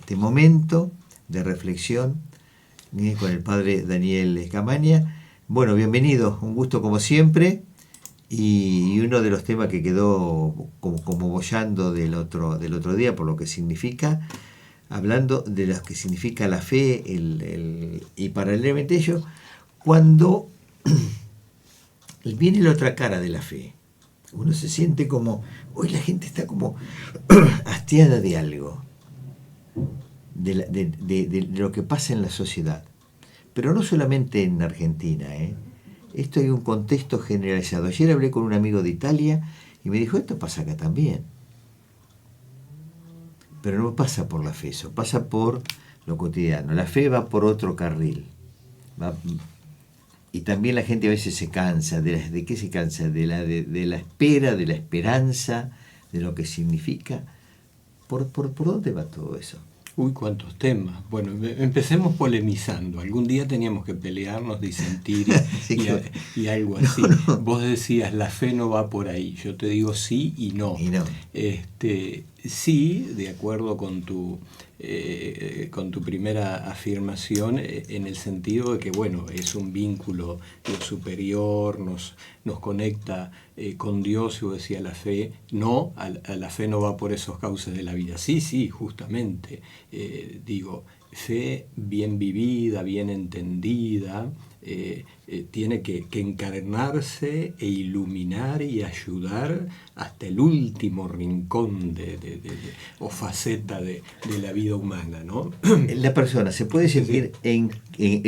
este momento de reflexión con el padre Daniel Escamaña. Bueno, bienvenido, un gusto como siempre. Y uno de los temas que quedó como boyando del otro día, por lo que significa, hablando de lo que significa la fe, y paralelamente ello, cuando viene la otra cara de la fe. Uno se siente como, hoy la gente está como hastiada de algo, de lo que pasa en la sociedad. Pero no solamente en Argentina, Esto hay un contexto generalizado. Ayer hablé con un amigo de Italia y me dijo, esto pasa acá también. Pero no pasa por la fe, eso pasa por lo cotidiano. La fe va por otro carril. Y también la gente a veces se cansa. ¿De qué se cansa? De la espera, de la esperanza, de lo que significa. ¿Por dónde va todo eso? Uy, cuántos temas. Bueno, empecemos polemizando. Algún día teníamos que pelearnos, disentir Sí, y algo así. No. Vos decías, la fe no va por ahí. Yo te digo sí y no. Y no. Sí, de acuerdo con tu primera afirmación, en el sentido de que, bueno, es un vínculo superior, nos conecta con Dios, y vos decías la fe. No, la fe no va por esos cauces de la vida. Sí, justamente. Digo, fe bien vivida, bien entendida, tiene que encarnarse e iluminar y ayudar hasta el último rincón o faceta de la vida humana, ¿no? La persona se puede sentir en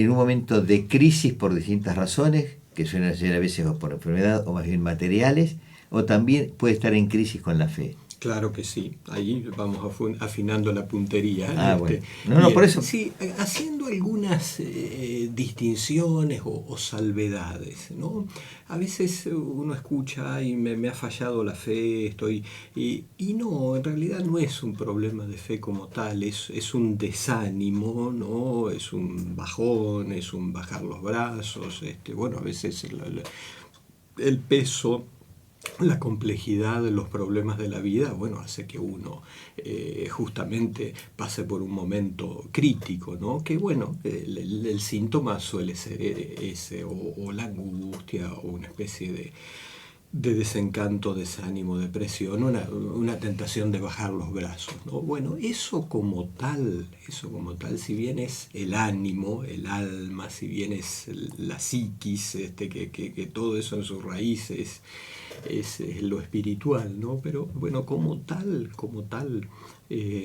un momento de crisis por distintas razones, que suelen ser a veces por enfermedad o más bien materiales, o también puede estar en crisis con la fe. Claro que sí, ahí vamos afinando la puntería. Bueno. No, por eso. Sí, haciendo algunas distinciones o salvedades, ¿no? A veces uno escucha y me ha fallado la fe, y no, en realidad no es un problema de fe como tal, es un desánimo, ¿no? Es un bajón, es un bajar los brazos, bueno, a veces el peso, la complejidad de los problemas de la vida, bueno, hace que uno justamente pase por un momento crítico, ¿no? Que bueno, el síntoma suele ser ese, o la angustia, o una especie de desencanto, desánimo, depresión, una tentación de bajar los brazos, ¿no? Bueno, eso como tal, si bien es el ánimo, el alma, si bien es la psiquis, que todo eso en sus raíces es lo espiritual, ¿no? Pero bueno, como tal,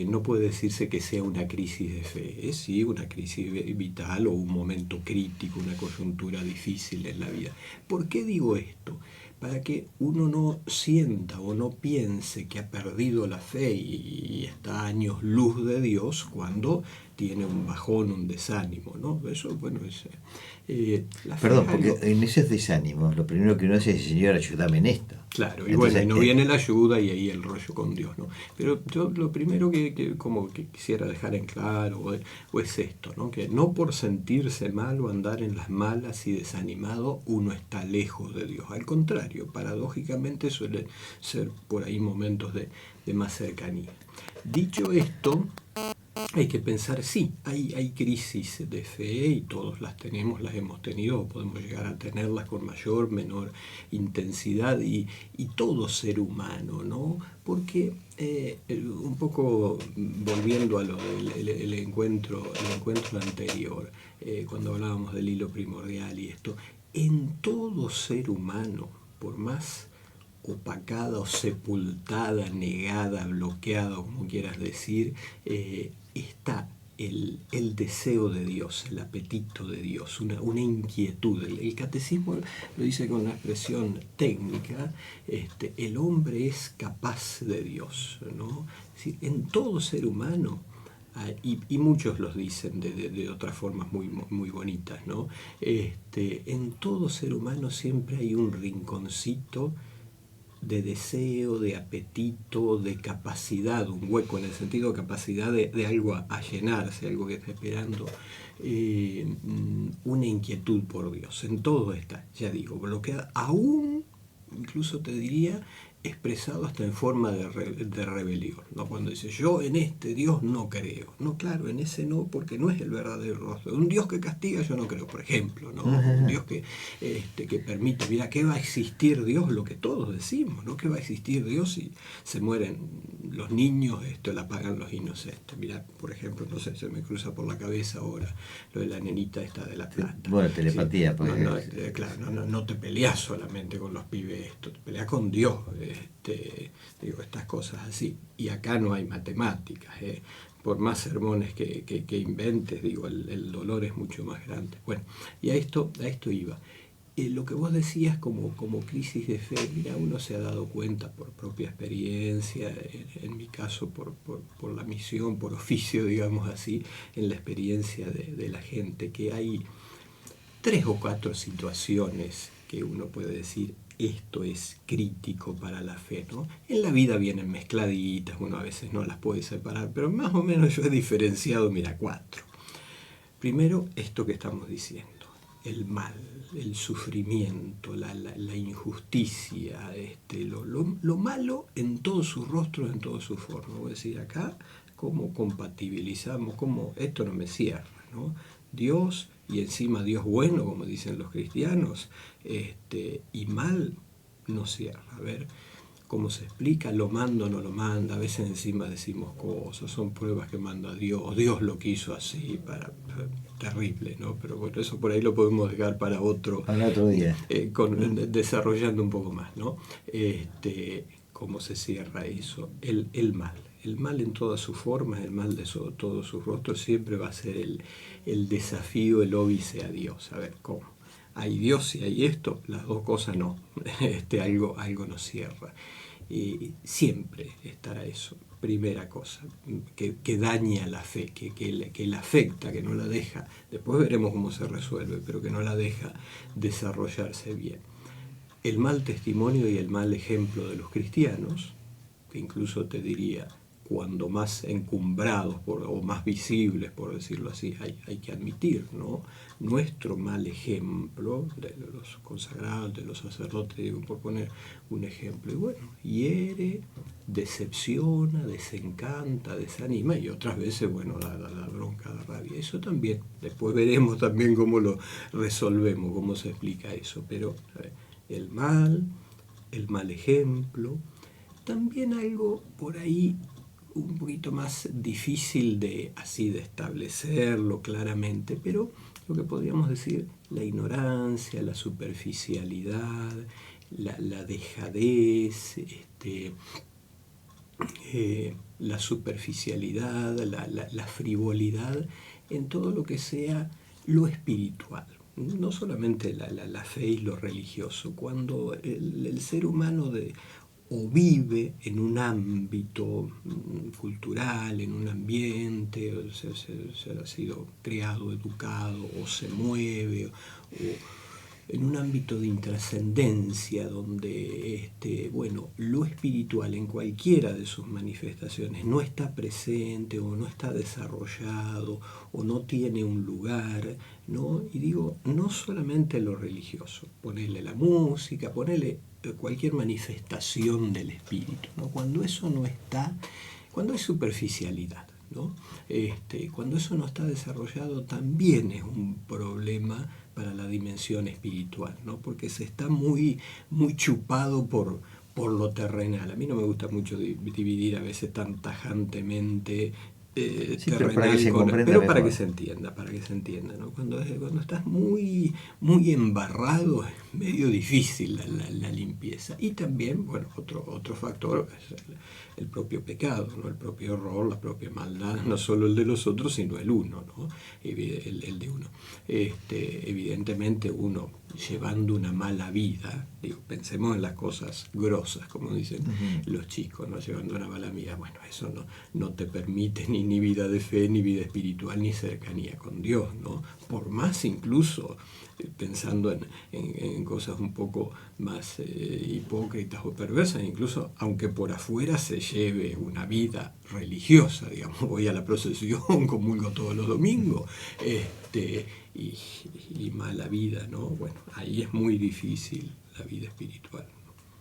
no puede decirse que sea una crisis de fe, es sí una crisis vital o un momento crítico, una coyuntura difícil en la vida. ¿Por qué digo esto? Para que uno no sienta o no piense que ha perdido la fe y está a años luz de Dios cuando tiene un bajón, un desánimo, ¿no? Eso, bueno, es... Perdón, porque en esos desánimos lo primero que uno hace es, Señor, ayúdame en esto. Claro, y entonces, bueno, y no viene la ayuda y ahí el rollo con Dios, ¿no? Pero yo lo primero que quisiera dejar en claro es esto, ¿no? Que no por sentirse mal o andar en las malas y desanimado uno está lejos de Dios. Al contrario, paradójicamente suelen ser por ahí momentos de más cercanía. Dicho esto, hay que pensar, sí, hay crisis de fe y todos las tenemos, las hemos tenido, podemos llegar a tenerlas con mayor, menor intensidad, y todo ser humano, ¿no? Porque un poco volviendo a lo del encuentro anterior, cuando hablábamos del hilo primordial y esto, en todo ser humano, por más opacada o sepultada, negada, bloqueada, como quieras decir, está el deseo de Dios, el apetito de Dios, una inquietud. El catecismo lo dice con una expresión técnica, el hombre es capaz de Dios, ¿no? Es decir, en todo ser humano, y muchos los dicen de otras formas muy bonitas, ¿no? En todo ser humano siempre hay un rinconcito de deseo, de apetito, de capacidad, un hueco en el sentido de capacidad de algo a llenarse, algo que está esperando, una inquietud por Dios. En todo está, ya digo, bloqueada, aún, incluso te diría, expresado hasta en forma de rebelión, ¿no? Cuando dice, yo en este Dios no creo. No, claro, en ese no, porque no es el verdadero rostro. Un Dios que castiga yo no creo, por ejemplo, ¿no? Un Dios que permite, mira, ¿qué va a existir Dios? Lo que todos decimos, ¿no? ¿Qué va a existir Dios si se mueren los niños, la pagan los inocentes? Mira, por ejemplo, no sé, se me cruza por la cabeza ahora lo de la nenita esta de La Plata. Bueno, telepatía, ¿sí? pues. Claro, no te peleas solamente con los pibes esto, te peleas con Dios, digo, estas cosas así. Y acá no hay matemáticas, por más sermones que inventes, digo, el dolor es mucho más grande. Bueno, y a esto iba. Lo que vos decías como crisis de fe, mira, uno se ha dado cuenta por propia experiencia, en mi caso por la misión, por oficio, digamos así, en la experiencia de la gente, que hay 3 o 4 situaciones que uno puede decir, esto es crítico para la fe, ¿no? En la vida vienen mezcladitas, uno a veces no las puede separar, pero más o menos yo he diferenciado, mira, 4. Primero, esto que estamos diciendo, el mal, el sufrimiento, la injusticia, lo malo en todos sus rostros, en todas sus formas. Voy a decir acá, cómo compatibilizamos, cómo esto no me cierra, ¿no? Dios, y encima Dios bueno, como dicen los cristianos, y mal no cierra. A ver cómo se explica, lo manda o no lo manda, a veces encima decimos cosas, son pruebas que manda Dios, Dios lo quiso así, terrible, ¿no? Pero bueno, eso por ahí lo podemos dejar para otro día. Desarrollando un poco más, ¿no? Cómo se cierra eso, el mal. El mal en todas sus formas, el mal de todos sus rostros, siempre va a ser el desafío, el óbice a Dios. A ver, ¿cómo? Hay Dios y hay esto, las dos cosas no. Algo nos cierra. Siempre estará eso. Primera cosa, que daña la fe, que la afecta, que no la deja. Después veremos cómo se resuelve, pero que no la deja desarrollarse bien. El mal testimonio y el mal ejemplo de los cristianos, que incluso te diría, cuando más encumbrados o más visibles, por decirlo así, hay que admitir, ¿no? Nuestro mal ejemplo de los consagrados, de los sacerdotes, digo, por poner un ejemplo, y bueno, hiere, decepciona, desencanta, desanima, y otras veces, bueno, la bronca, la rabia. Eso también, después veremos también cómo lo resolvemos, cómo se explica eso, pero el mal ejemplo, también algo por ahí un poquito más difícil de establecerlo claramente, pero lo que podríamos decir, la ignorancia, la superficialidad, la dejadez, la superficialidad, la frivolidad en todo lo que sea lo espiritual. No solamente la fe y lo religioso, cuando el ser humano o vive en un ámbito cultural, en un ambiente, o se ha sido criado, educado, o se mueve, o en un ámbito de intrascendencia donde lo espiritual en cualquiera de sus manifestaciones no está presente o no está desarrollado o no tiene un lugar, ¿no? Y digo, no solamente lo religioso, ponerle la música, ponerle cualquier manifestación del espíritu, ¿no? Cuando eso no está, cuando hay superficialidad, ¿no? Cuando eso no está desarrollado también es un problema para la dimensión espiritual, ¿no? Porque se está muy chupado por lo terrenal. A mí no me gusta mucho dividir a veces tan tajantemente terrenal, pero para que se entienda, ¿no? Cuando estás muy embarrado es medio difícil la limpieza. Y también, bueno, otro factor es el propio pecado, ¿no? El propio error, la propia maldad, no solo el de los otros, sino el uno, ¿no? El de uno. Evidentemente uno llevando una mala vida, digo, pensemos en las cosas grosas, como dicen los chicos, ¿no? Llevando una mala vida, bueno, eso no te permite ni vida de fe, ni vida espiritual, ni cercanía con Dios, ¿no? Por más incluso pensando en cosas un poco más hipócritas o perversas, incluso aunque por afuera se lleve una vida religiosa, digamos, voy a la procesión, comulgo todos los domingos, y mala vida, ¿no? Bueno, ahí es muy difícil la vida espiritual.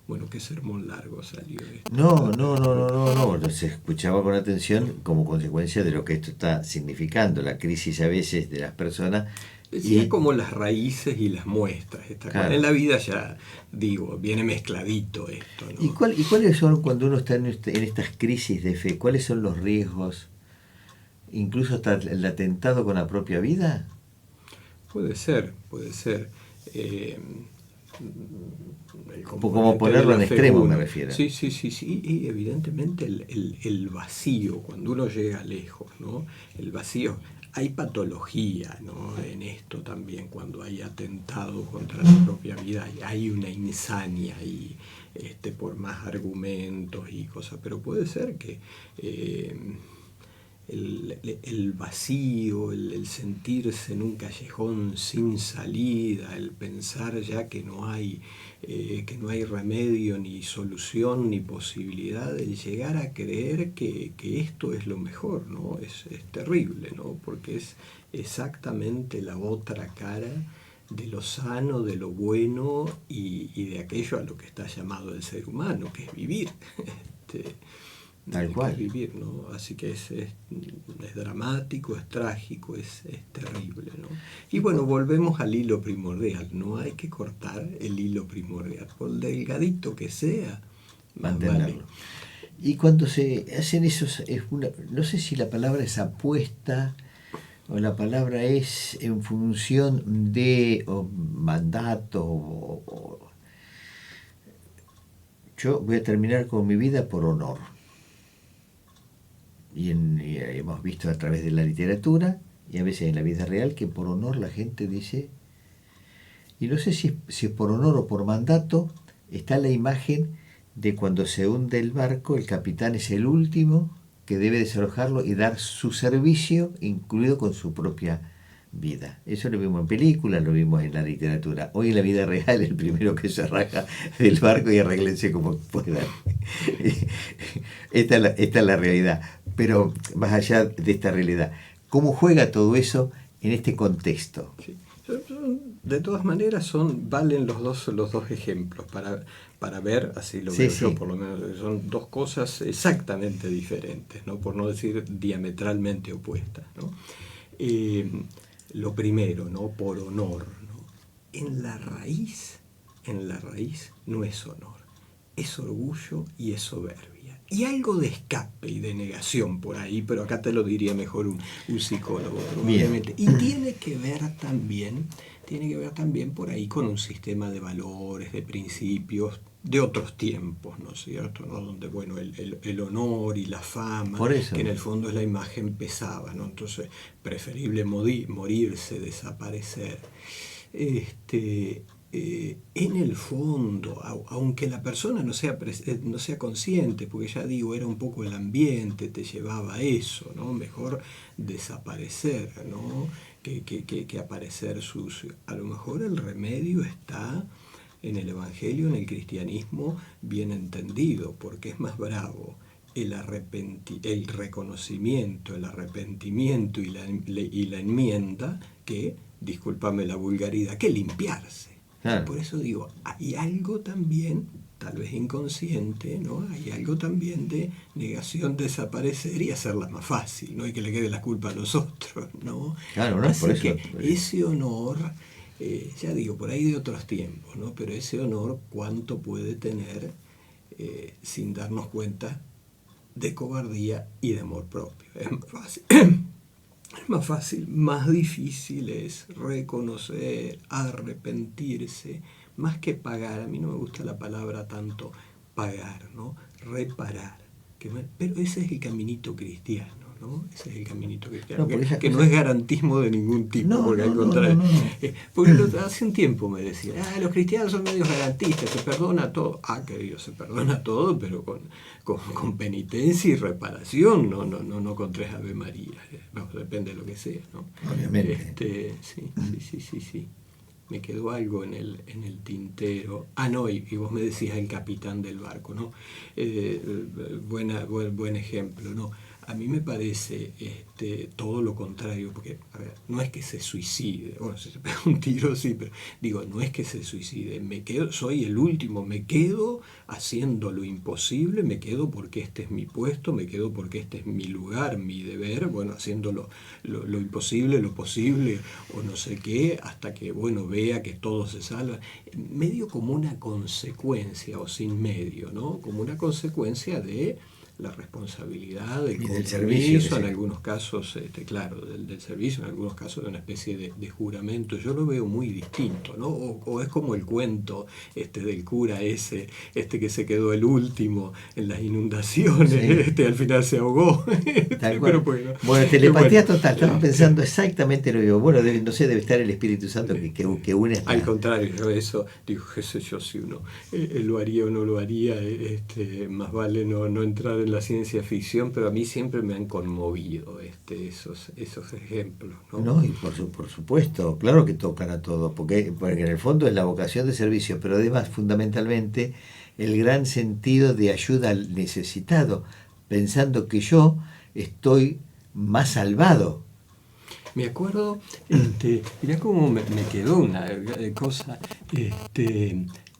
Bueno, qué sermón largo salió esto. No. Se escuchaba con atención como consecuencia de lo que esto está significando, la crisis a veces de las personas. Decía Y, como las raíces y las muestras. En claro, la vida ya, digo, viene mezcladito esto, ¿no? ¿y cuáles son cuando uno está en estas crisis de fe? ¿Cuáles son los riesgos? ¿Incluso hasta el atentado con la propia vida? Puede ser, puede ser. Eh, el Como componente de ponerlo la en fe extremo, me uno. refiero. Sí, sí, sí, sí. Y evidentemente el vacío, cuando uno llega lejos, ¿no? El vacío. Hay patología, ¿no? En esto también, cuando hay atentado contra la propia vida, hay una insania ahí, por más argumentos y cosas. Pero puede ser que el vacío, el sentirse en un callejón sin salida, el pensar ya que no hay remedio, ni solución, ni posibilidad, el llegar a creer que esto es lo mejor, ¿no? Es terrible, ¿no? Porque es exactamente la otra cara de lo sano, de lo bueno y de aquello a lo que está llamado el ser humano, que es vivir. Este, Tal que es cual. vivir, ¿no? Así que es dramático, es trágico, es terrible, ¿no? Y Y bueno, volvemos al hilo primordial, no hay que cortar el hilo primordial, por delgadito que sea, más vale. mantenerlo. Y cuando se hacen esos, no sé si la palabra es apuesta o la palabra es en función de mandato. Yo voy a terminar con mi vida por honor. Y hemos visto a través de la literatura y a veces en la vida real que por honor la gente dice, y no sé si es por honor o por mandato, está la imagen de cuando se hunde el barco, el capitán es el último que debe desalojarlo y dar su servicio, incluido con su propia vida. Eso lo vimos en películas, lo vimos en la literatura. Hoy en la vida real el primero que se raja del barco y arréglense como puedan. Esta es la realidad. Pero más allá de esta realidad, ¿cómo juega todo eso en este contexto? Sí. De todas maneras valen los dos ejemplos para ver, así lo Sí, veo yo sí. por lo menos, que son dos cosas exactamente diferentes, ¿no? Por no decir diametralmente opuestas, ¿no? Eh, lo primero, ¿no? Por honor, ¿no? En la raíz no es honor, es orgullo y es soberbia. Y algo de escape y de negación por ahí, pero acá te lo diría mejor un psicólogo Bien. probablemente. Y tiene que ver también por ahí con un sistema de valores, de principios de otros tiempos, ¿no es cierto? ¿No? Donde, bueno, el honor y la fama, Por eso. que en el fondo es la imagen pesaba, ¿no? Entonces, preferible morirse, desaparecer. En el fondo, aunque la persona no sea consciente, porque ya digo, era un poco el ambiente, te llevaba a eso, ¿no? Mejor desaparecer, ¿no? Que aparecer sucio. A lo mejor el remedio está en el Evangelio, en el cristianismo, bien entendido, porque es más bravo el reconocimiento, el arrepentimiento y la enmienda que, discúlpame la vulgaridad, que limpiarse. Claro. Por eso digo, hay algo también, tal vez inconsciente, ¿no? Hay algo también de negación, desaparecer y hacerla más fácil, ¿no? Y que le quede la culpa a los otros, ¿no? Claro, ¿no? Por Así eso. que ese honor, ya digo, por ahí de otros tiempos, ¿no? Pero ese honor, ¿cuánto puede tener sin darnos cuenta de cobardía y de amor propio? Es más fácil. Es más fácil, más difícil es reconocer, arrepentirse, más que pagar. A mí no me gusta la palabra tanto pagar, ¿no? Reparar. Pero ese es el caminito cristiano, ¿no? Ese es el caminito cristiano, No, porque esas que no cosas. es garantismo de ningún tipo, No, porque no, al no, no, contrario. no, no. Porque hace un tiempo me decían, los cristianos son medios garantistas, se perdona todo. Querido, se perdona todo, pero con penitencia y reparación, no con 3 Ave María. Depende de lo que sea, ¿no? Obviamente. Sí. Me quedó algo en el tintero. No, y vos me decías el capitán del barco, ¿no? Buen ejemplo, ¿no? a mí me parece todo lo contrario, porque, a ver, no es que se suicide, bueno, si se pega un tiro, sí, pero digo, no es que se suicide, soy el último, me quedo haciendo lo imposible, me quedo porque este es mi puesto, me quedo porque este es mi lugar, mi deber, bueno, haciendo lo imposible, lo posible, o no sé qué, hasta que, bueno, vea que todo se salva, medio como una consecuencia, o sin medio, ¿no? Como una consecuencia de la responsabilidad, del del servicio, compromiso, en algunos casos, claro, del servicio, en algunos casos de una especie de juramento. Yo lo veo muy distinto, ¿no? O es como el cuento del cura ese, que se quedó el último en las inundaciones, sí. al final se ahogó. Tal Pero cual. Bueno, telepatía total, estaba este, pensando exactamente lo mismo. Bueno, no sé, debe estar el Espíritu Santo que une Al hasta... contrario, yo eso, digo, qué sé yo, si uno lo haría o no lo haría, más vale no entrar en la ciencia ficción, pero a mí siempre me han conmovido esos ejemplos, ¿no? No, y por supuesto, claro que tocan a todos, porque en el fondo es la vocación de servicio, pero además fundamentalmente el gran sentido de ayuda al necesitado, pensando que yo estoy más salvado. Me acuerdo, mirá cómo me quedó una cosa,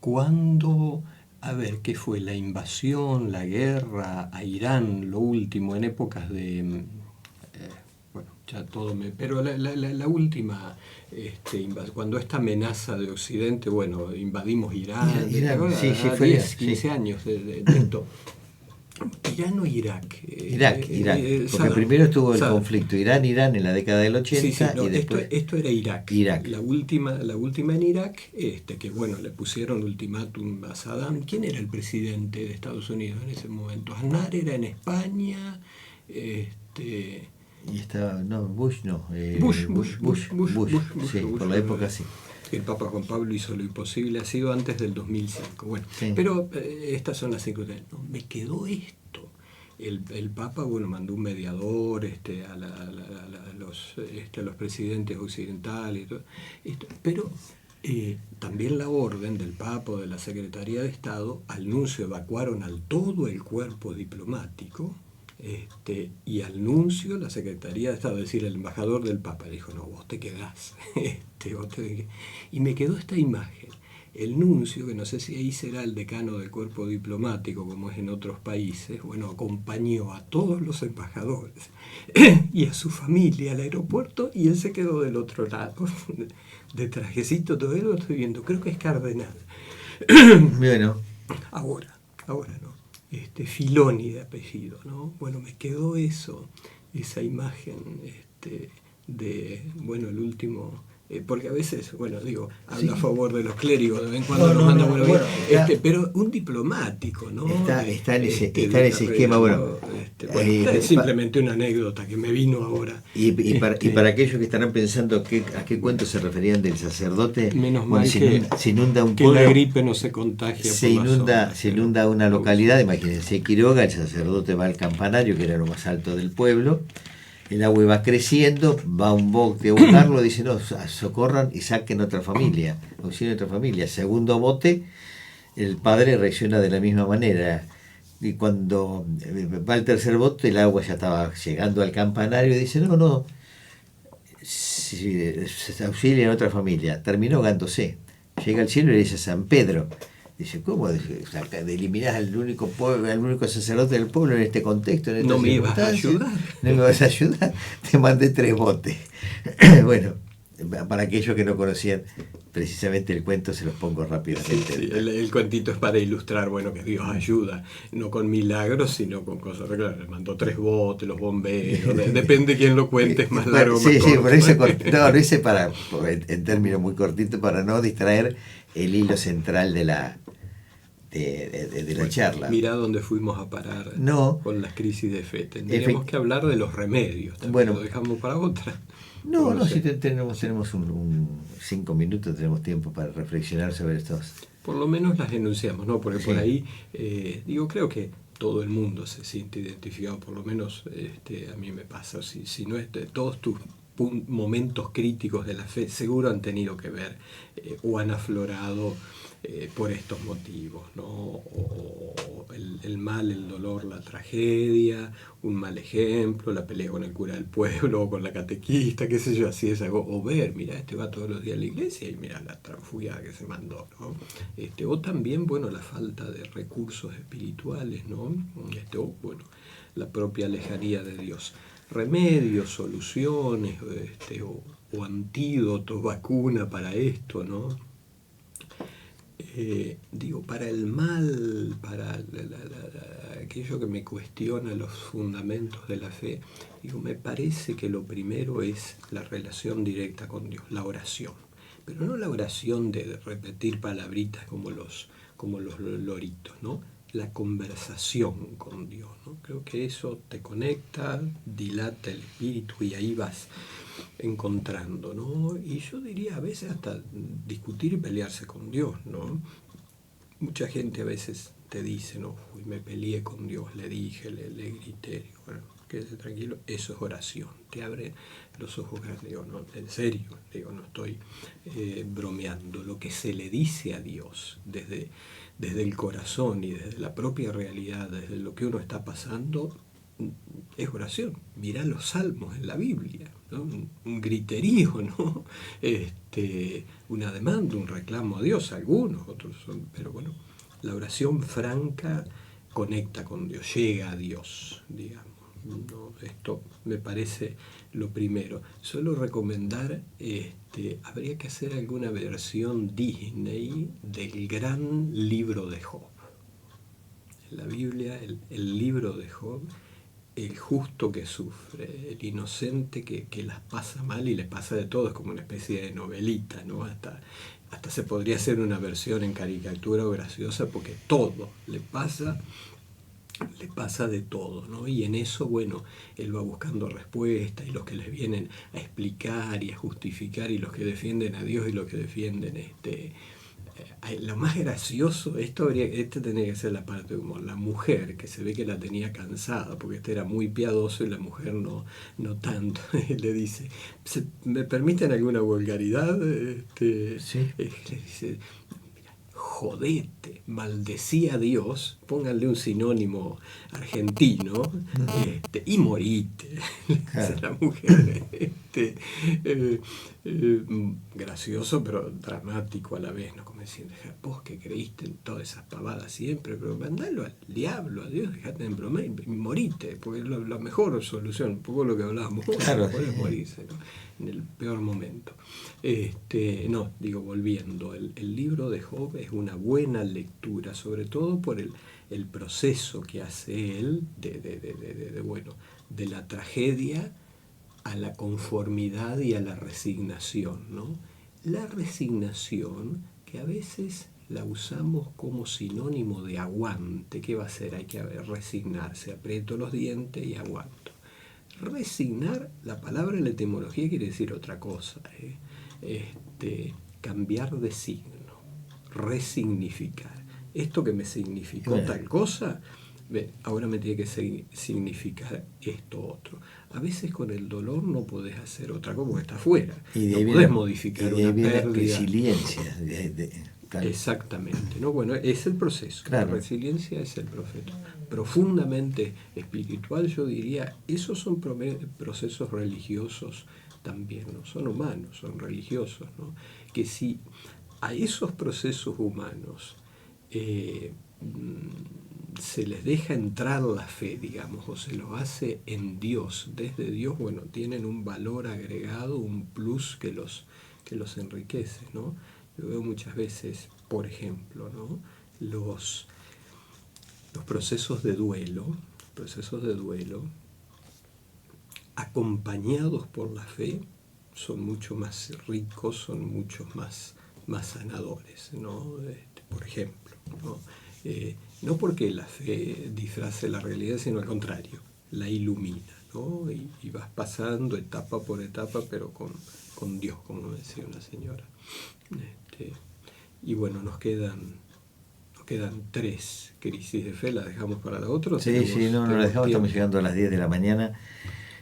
cuando, a ver, ¿qué fue? La invasión, la guerra a Irán, lo último, en épocas de, bueno, ya todo me... Pero la última, cuando esta amenaza de Occidente, bueno, invadimos Irán, ¿te Irán, sí, sí, acuerdas? fue Irán, 10, sí. 15 años de esto. Irán o Irak. Irak, porque Saddam. primero estuvo el Saddam. conflicto Irán en la década del Sí, sí, 80 no, y después esto era Irak. Irak. La última en Irak, que bueno, le pusieron ultimátum a Saddam. ¿Quién era el presidente de Estados Unidos en ese momento? Aznar era en España. Y estaba, no, Bush no, sí, por la época sí. El Papa Juan Pablo hizo lo imposible, ha sido antes del 2005. Bueno, Sí. pero estas son las circunstancias. No, me quedó esto. El Papa, bueno, mandó un mediador a los presidentes occidentales y todo esto, pero también la orden del Papa o de la Secretaría de Estado, al nuncio evacuaron al todo el cuerpo diplomático, y al nuncio la Secretaría de Estado, es decir, el embajador del Papa, dijo, no, vos te quedás. Y me quedó esta imagen. El nuncio, que no sé si ahí será el decano del cuerpo diplomático, como es en otros países, bueno, acompañó a todos los embajadores y a su familia al aeropuerto, y él se quedó del otro lado, de trajecito, todo eso lo estoy viendo, creo que es cardenal. Bueno. Ahora no. Filoni de apellido, ¿no? Bueno, me quedó esa imagen, de, bueno, el último... porque a veces, bueno, digo, hablo Sí. a favor de los clérigos, de vez en cuando nos mandan bueno, pero un diplomático, ¿no? Está en ese esquema, bueno. Es simplemente una anécdota que me vino ahora. Y para aquellos que estarán pensando a qué cuento se referían del sacerdote, menos bueno, mal se inunda un que pueblo, la gripe no se contagia. se inunda una localidad, imagínense, Quiroga, el sacerdote va al campanario, que era lo más alto del pueblo, el agua va creciendo, va un bote a buscarlo, dice, no, socorran y saquen otra familia, auxilien otra familia. Segundo bote, el padre reacciona de la misma manera. Y cuando va el tercer bote, el agua ya estaba llegando al campanario y dice, no, se auxilien a otra familia. Terminó ahogándose. Llega al cielo y le dice a San Pedro. Dice, ¿cómo? Eliminás al único sacerdote del pueblo en este contexto, en esta no me ibas a ayudar. No me vas a ayudar. Te mandé 3 botes. Bueno, para aquellos que no conocían precisamente el cuento, se los pongo rápidamente. Sí, el cuentito es para ilustrar, bueno, que Dios ayuda, no con milagros, sino con cosas. Claro, le mandó 3 botes, los bomberos, depende quién lo cuente, es más largo o más corto. Sí, por eso lo hice en términos muy cortitos, para no distraer el hilo central de la charla. Mirá dónde fuimos a parar con las crisis de fe. Tendríamos que hablar de los remedios, también bueno, lo dejamos para otra. No, si tenemos 5 minutos, tenemos tiempo para reflexionar sobre estos. Por lo menos las enunciamos, ¿no? Porque sí. Por ahí, creo que todo el mundo se siente identificado, por lo menos a mí me pasa. Si no es todos tus momentos críticos de la fe, seguro han tenido que ver o han aflorado por estos motivos, ¿no? O el mal, el dolor, la tragedia, un mal ejemplo, la pelea con el cura del pueblo o con la catequista, qué sé yo, así es algo. O ver, mira, este va todos los días a la iglesia y mira la transfugiada que se mandó, ¿no? O también, bueno, la falta de recursos espirituales, ¿no? O, bueno, la propia lejanía de Dios. Remedios, soluciones, o antídotos, vacuna para esto, ¿no? Para el mal, para aquello que me cuestiona los fundamentos de la fe, me parece que lo primero es la relación directa con Dios, la oración. Pero no la oración de repetir palabritas como los loritos, ¿no? La conversación con Dios, ¿no? Creo que eso te conecta, dilata el espíritu y ahí vas encontrando, ¿no? Y yo diría a veces hasta discutir y pelearse con Dios, ¿no? Mucha gente a veces te dice, ¿no? Uy, me peleé con Dios, le dije, le grité, bueno, quédese tranquilo, eso es oración, te abre los ojos grandes, digo, no, en serio, digo, no estoy bromeando, lo que se le dice a Dios desde el corazón y desde la propia realidad, desde lo que uno está pasando, es oración. Mirá los salmos en la Biblia, ¿no? Un griterío, ¿no? Una demanda, un reclamo a Dios, algunos, otros son, pero bueno, la oración franca conecta con Dios, llega a Dios, digamos. ¿No? Esto me parece lo primero. Suelo recomendar, habría que hacer alguna versión Disney del gran libro de Job. En la Biblia, el libro de Job, el justo que sufre, el inocente que las pasa mal y le pasa de todo, es como una especie de novelita, ¿no? Hasta se podría hacer una versión en caricatura o graciosa, porque todo le pasa de todo, ¿no? Y en eso, bueno, él va buscando respuestas, y los que les vienen a explicar y a justificar, y los que defienden a Dios y los que defienden lo más gracioso, tendría que ser la parte de humor, la mujer que se ve que la tenía cansada porque era muy piadoso y la mujer no tanto. Le dice, ¿me permiten alguna vulgaridad? Sí. Le dice, jodete, maldecía a Dios, pónganle un sinónimo argentino, y morite, Claro. la mujer. Gracioso pero dramático a la vez, ¿no? Como diciendo, vos que creíste en todas esas pavadas siempre, pero mandalo al diablo, a Dios, dejate en broma y morite, porque es la mejor solución, un poco lo que hablábamos, Claro. puedes morirse, ¿no? En el peor momento. Volviendo, el libro de Job es una buena lectura, sobre todo por el proceso que hace él de la tragedia a la conformidad y a la resignación, ¿no? La resignación, que a veces la usamos como sinónimo de aguante. ¿Qué va a hacer? Hay que resignarse, aprieto los dientes y aguanto. Resignar, la palabra en la etimología quiere decir otra cosa, cambiar de signo, resignificar. Esto que me significó tal cosa, ahora me tiene que significar esto otro. A veces con el dolor no podés hacer otra cosa porque está afuera. No podés modificar una pérdida. Resiliencia. Exactamente, ¿no? Bueno, es el proceso. Claro. La resiliencia es el proceso. Profundamente espiritual, yo diría, esos son procesos religiosos también, no son humanos, son religiosos, ¿no? Que si a esos procesos humanos se les deja entrar la fe, digamos, o se los hace en Dios, desde Dios, bueno, tienen un valor agregado, un plus que los enriquece, ¿no? Yo veo muchas veces, por ejemplo, ¿no? Los procesos de duelo, acompañados por la fe, son mucho más ricos, son mucho más sanadores, ¿no? Por ejemplo, ¿no? No porque la fe disfrace la realidad, sino al contrario, la ilumina, ¿no? Y vas pasando etapa por etapa, pero con Dios, como decía una señora. Y bueno, nos quedan 3 crisis de fe, ¿las dejamos para la otra? Sí, no la dejamos, estamos llegando a las 10 de la mañana.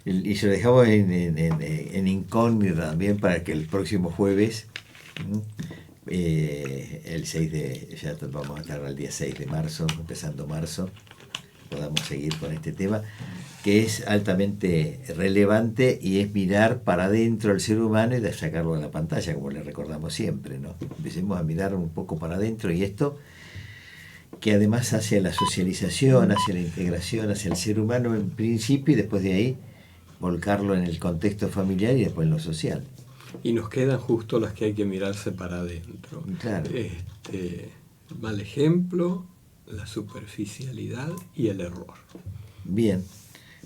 Y se lo dejamos en incógnita también para que el próximo jueves el 6 de, ya vamos a estar al día 6 de marzo, empezando marzo, podamos seguir con este tema, que es altamente relevante y es mirar para adentro al ser humano y de sacarlo de la pantalla, como le recordamos siempre, ¿no? Empecemos a mirar un poco para adentro y esto que además hacia la socialización, hacia la integración, hacia el ser humano en principio y después de ahí volcarlo en el contexto familiar y después en lo social. Y nos quedan justo las que hay que mirarse para adentro. Claro. Mal ejemplo, la superficialidad y el error. Bien.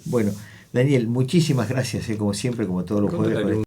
Bueno, Daniel, muchísimas gracias, como siempre, como todos los jueves.